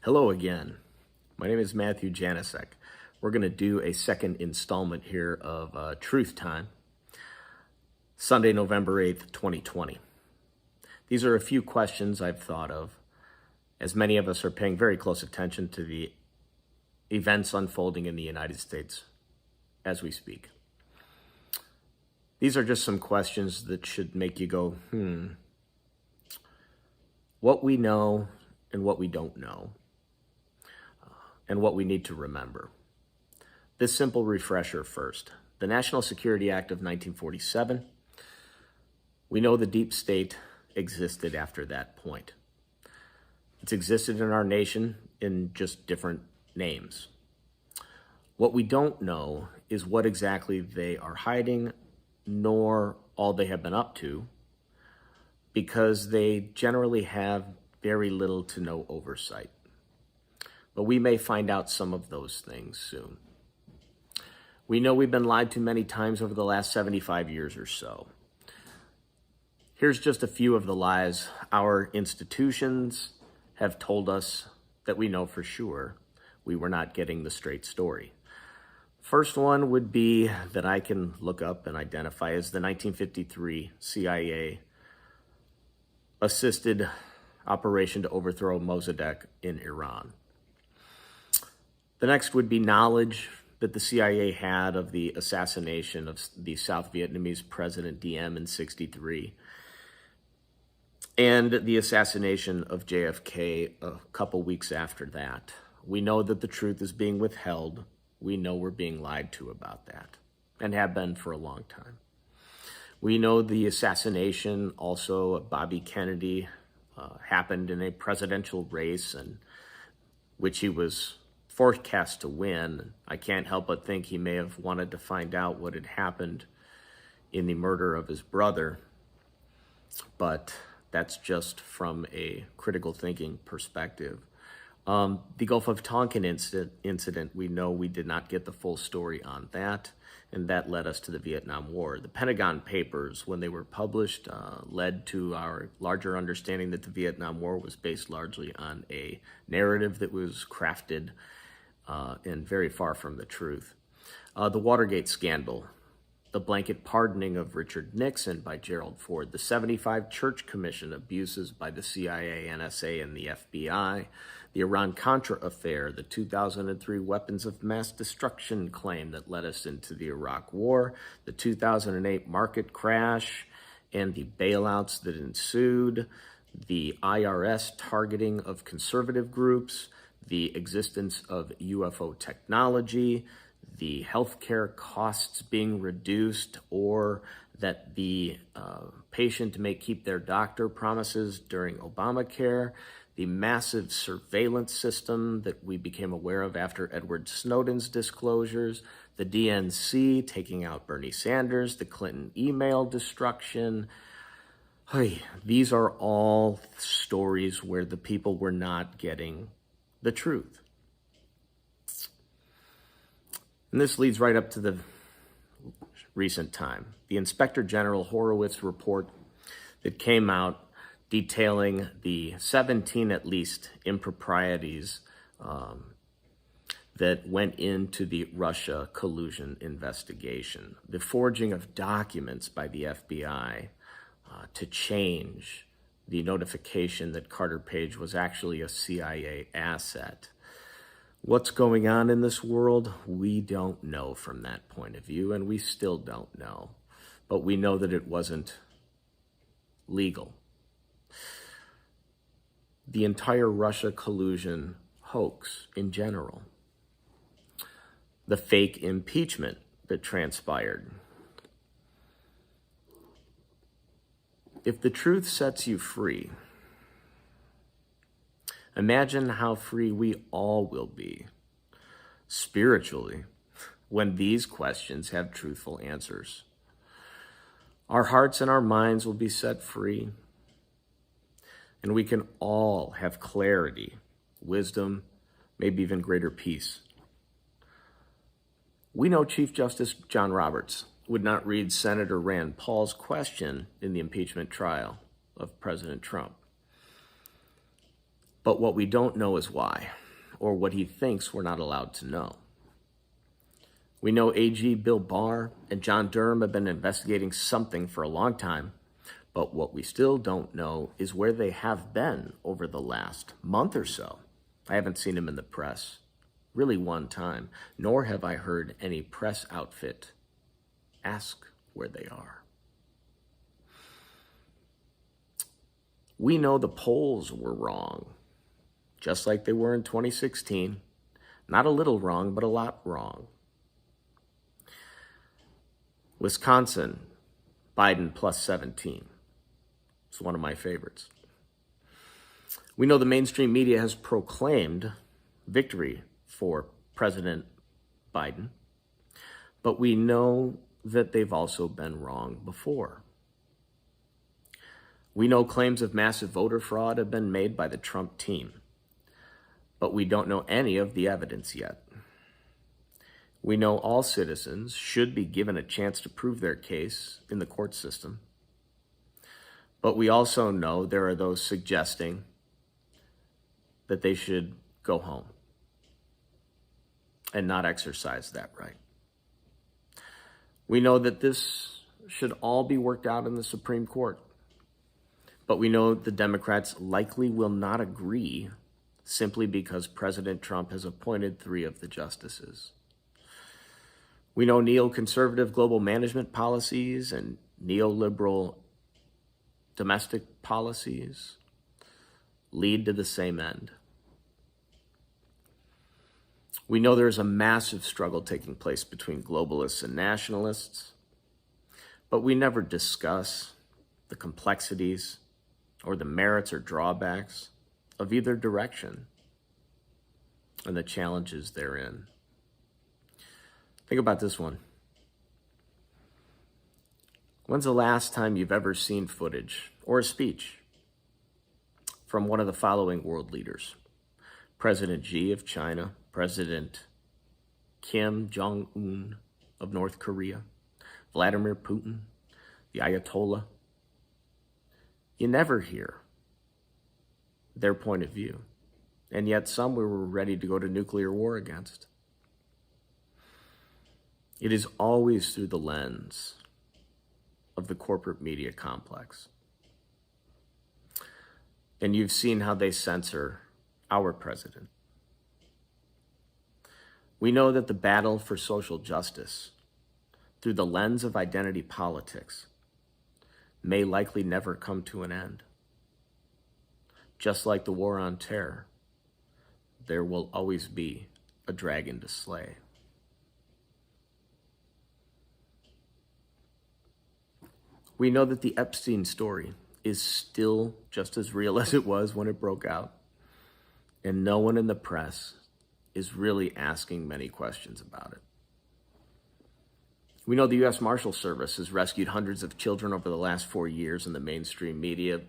Hello again. My name is Matthew Janisek. We're going to do a second installment here of Truth Time, Sunday, November 8th, 2020. These are a few questions I've thought of, as many of us are paying very close attention to the events unfolding in the United States as we speak. These are just some questions that should make you go, what we know and what we don't know, and what we need to remember. This simple refresher first. The National Security Act of 1947, we know the deep state existed after that point. It's existed in our nation in just different names. What we don't know is what exactly they are hiding, nor all they have been up to, because they generally have very little to no oversight. But we may find out some of those things soon. We know we've been lied to many times over the last 75 years or so. Here's just a few of the lies our institutions have told us that we know for sure we were not getting the straight story. First one would be that I can look up and identify as the 1953 CIA assisted operation to overthrow Mossadegh in Iran. The next would be knowledge that the CIA had of the assassination of the South Vietnamese President Diem in '63 and the assassination of JFK a couple weeks after that. We know that the truth is being withheld. We know we're being lied to about that and have been for a long time. We know the assassination also of Bobby Kennedy happened in a presidential race in which he was forecast to win. I can't help but think he may have wanted to find out what had happened in the murder of his brother, but that's just from a critical thinking perspective. The Gulf of Tonkin incident, we know we did not get the full story on that, and that led us to the Vietnam War. The Pentagon Papers, when they were published, led to our larger understanding that the Vietnam War was based largely on a narrative that was crafted and very far from the truth. The Watergate scandal, the blanket pardoning of Richard Nixon by Gerald Ford, the 75 Church Commission abuses by the CIA, NSA, and the FBI, the Iran-Contra affair, the 2003 weapons of mass destruction claim that led us into the Iraq War, the 2008 market crash and the bailouts that ensued, the IRS targeting of conservative groups, the existence of UFO technology, the healthcare costs being reduced, or that the patient may keep their doctor promises during Obamacare, the massive surveillance system that we became aware of after Edward Snowden's disclosures, the DNC taking out Bernie Sanders, the Clinton email destruction. These are all stories where the people were not getting the truth. And this leads right up to the recent time. The Inspector General Horowitz report that came out detailing the 17 at least improprieties that went into the Russia collusion investigation. The forging of documents by the FBI to change the notification that Carter Page was actually a CIA asset. What's going on in this world? We don't know from that point of view, and we still don't know. But we know that it wasn't legal. The entire Russia collusion hoax in general. The fake impeachment that transpired. If the truth sets you free, imagine how free we all will be, spiritually, when these questions have truthful answers. Our hearts and our minds will be set free, and we can all have clarity, wisdom, maybe even greater peace. We know Chief Justice John Roberts would not read Senator Rand Paul's question in the impeachment trial of President Trump. But what we don't know is why, or what he thinks we're not allowed to know. We know AG Bill Barr and John Durham have been investigating something for a long time, but what we still don't know is where they have been over the last month or so. I haven't seen them in the press, really one time, nor have I heard any press outfit ask where they are. We know the polls were wrong, just like they were in 2016. Not a little wrong, but a lot wrong. Wisconsin, Biden plus 17. It's one of my favorites. We know the mainstream media has proclaimed victory for President Biden, but we know that they've also been wrong before. We know claims of massive voter fraud have been made by the Trump team, but we don't know any of the evidence yet. We know all citizens should be given a chance to prove their case in the court system, but we also know there are those suggesting that they should go home and not exercise that right. We know that this should all be worked out in the Supreme Court, but we know the Democrats likely will not agree simply because President Trump has appointed 3 of the justices. We know neoconservative global management policies and neoliberal domestic policies lead to the same end. We know there's a massive struggle taking place between globalists and nationalists, but we never discuss the complexities or the merits or drawbacks of either direction and the challenges therein. Think about this one. When's the last time you've ever seen footage or a speech from one of the following world leaders? President Xi of China, President Kim Jong-un of North Korea, Vladimir Putin, the Ayatollah. You never hear their point of view, and yet some we were ready to go to nuclear war against. It is always through the lens of the corporate media complex. And you've seen how they censor our president. We know that the battle for social justice through the lens of identity politics may likely never come to an end. Just like the war on terror, there will always be a dragon to slay. We know that the Epstein story is still just as real as it was when it broke out, and no one in the press is really asking many questions about it. We know the U.S. Marshal Service has rescued hundreds of children over the last 4 years, and the mainstream media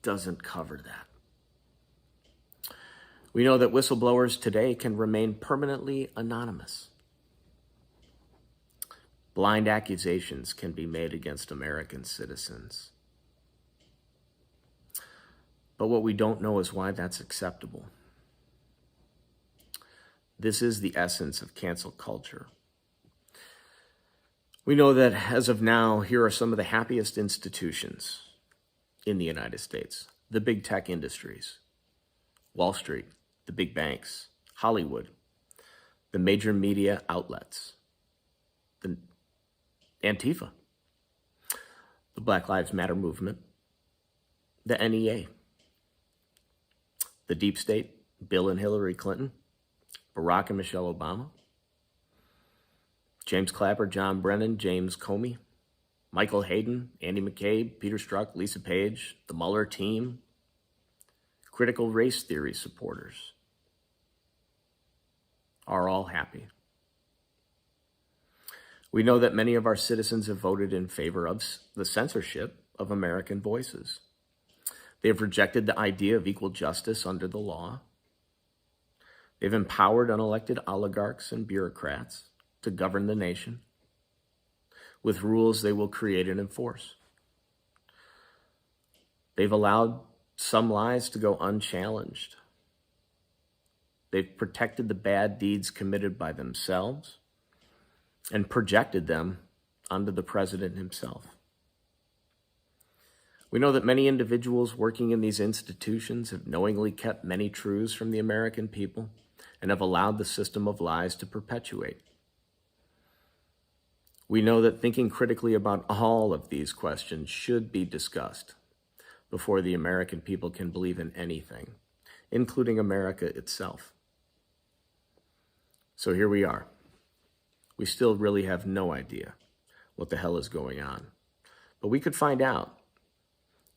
doesn't cover that. We know that whistleblowers today can remain permanently anonymous. Blind accusations can be made against American citizens. But what we don't know is why that's acceptable. This is the essence of cancel culture. We know that as of now, here are some of the happiest institutions in the United States. The big tech industries, Wall Street, the big banks, Hollywood, the major media outlets, the Antifa, the Black Lives Matter movement, the NEA, the deep state, Bill and Hillary Clinton, Barack and Michelle Obama, James Clapper, John Brennan, James Comey, Michael Hayden, Andy McCabe, Peter Strzok, Lisa Page, the Mueller team, critical race theory supporters are all happy. We know that many of our citizens have voted in favor of the censorship of American voices. They have rejected the idea of equal justice under the law. They've empowered unelected oligarchs and bureaucrats to govern the nation with rules they will create and enforce. They've allowed some lies to go unchallenged. They've protected the bad deeds committed by themselves and projected them onto the president himself. We know that many individuals working in these institutions have knowingly kept many truths from the American people and have allowed the system of lies to perpetuate. We know that thinking critically about all of these questions should be discussed before the American people can believe in anything, including America itself. So here we are. We still really have no idea what the hell is going on, but we could find out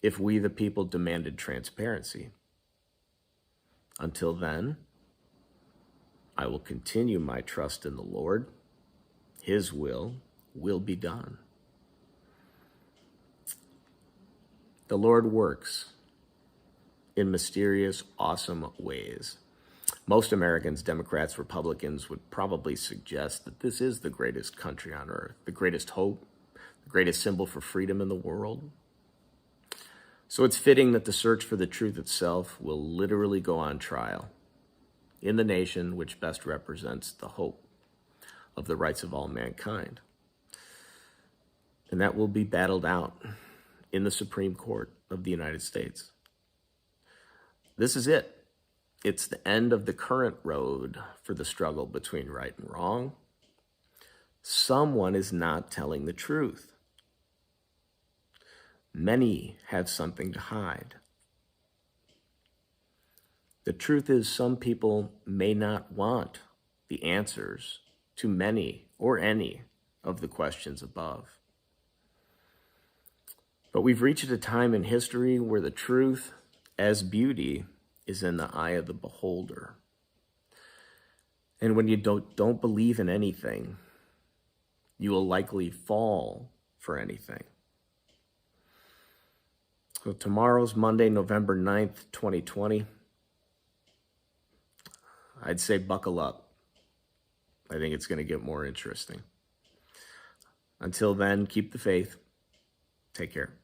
if we, the people, demanded transparency. Until then, I will continue my trust in the Lord. His will be done. The Lord works in mysterious, awesome ways. Most Americans, Democrats, Republicans, would probably suggest that this is the greatest country on earth, the greatest hope, the greatest symbol for freedom in the world. So it's fitting that the search for the truth itself will literally go on trial in the nation which best represents the hope of the rights of all mankind. And that will be battled out in the Supreme Court of the United States. This is it. It's the end of the current road for the struggle between right and wrong. Someone is not telling the truth. Many have something to hide. The truth is, some people may not want the answers to many or any of the questions above. But we've reached a time in history where the truth, as beauty, is in the eye of the beholder. And when you don't believe in anything, you will likely fall for anything. So tomorrow's Monday, November 9th, 2020. I'd say buckle up. I think it's going to get more interesting. Until then, keep the faith. Take care.